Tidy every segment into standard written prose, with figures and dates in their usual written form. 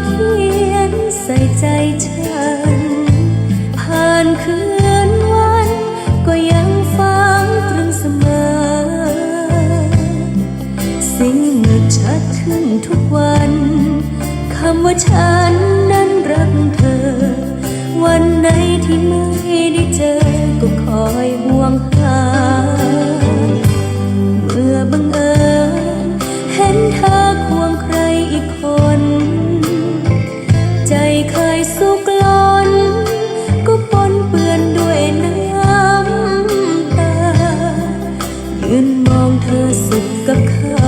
เขียนใส่ใจฉันผ่านคืนวันก็ยังฟังตรึงเสมอสิ่งมืดชัดขึ้นทุกวันคำว่าฉันนั้นรักเธอวันไหนที่ไม่ได้เจอก็คอยห่วงหาเมื่อบังเอิญเห็นเธอควงใครอีกคนใจเคยสุกล้นก็ปนเปื้อนด้วยน้ำตายืนมองเธอสุขกับเขา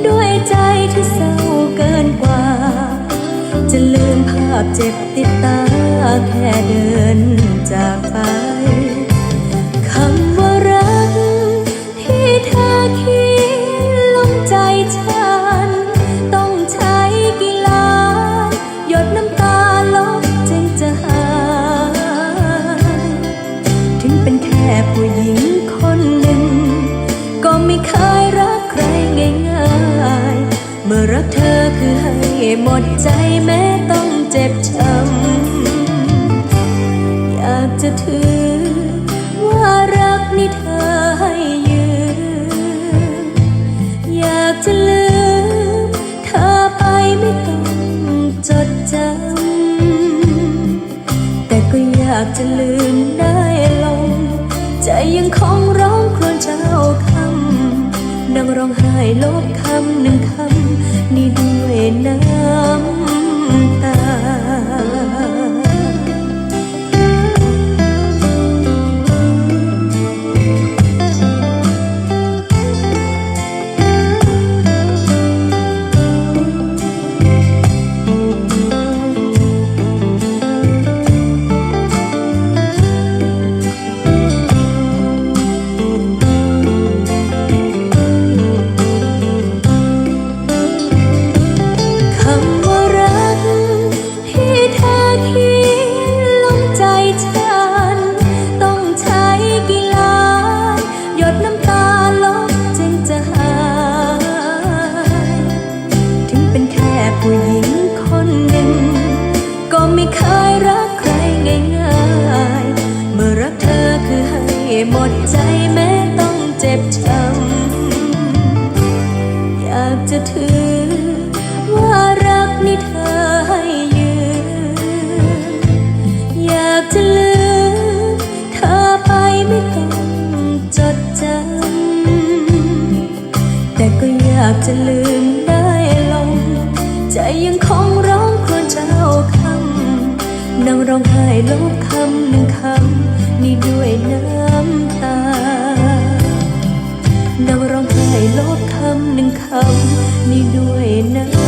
ด้วยใจที่เศร้าเกินกว่าจะลืมภาพเจ็บติดตาแค่เดินจากไปคำว่ารักที่เธอเขียนลงใจฉันต้องใช้กี่ล้านหยดน้ำตาลบจึงจะหายถึงเป็นแค่ผู้หญิงคนหนึ่งก็ไม่เคยรักใครง่ายๆเมื่อรักเธอคือให้หมดใจแม้ต้องเจ็บช้ำอยากจะถือว่ารักนี่เธอให้ยืมอยากจะลืมเธอไปไม่ต้องจดจำแต่ก็อยากจะลืมได้ลงใจยังคงร้องครวญเช้าค่ำนั่งร้องไห้ลบคำหนึ่งคำนี่ด้วยน้ำตาผู้หญิงคนหนึ่งก็ไม่เคยรักใครง่ายๆเมื่อรักเธอคือให้หมดใจแม้ต้องเจ็บช้ำอยากจะถือว่ารักนี่เธอให้ยืมอยากจะลืมเธอไปไม่ต้องจดจำแต่ก็อยากจะลืมได้ลงใจยังคงร้องครวญเช้าค่ำนั่งร้องไห้ลบคำหนึ่งคำนี่ด้วยน้ำตานั่งร้องไห้ลบคำหนึ่งคำนี่ด้วยน้ำ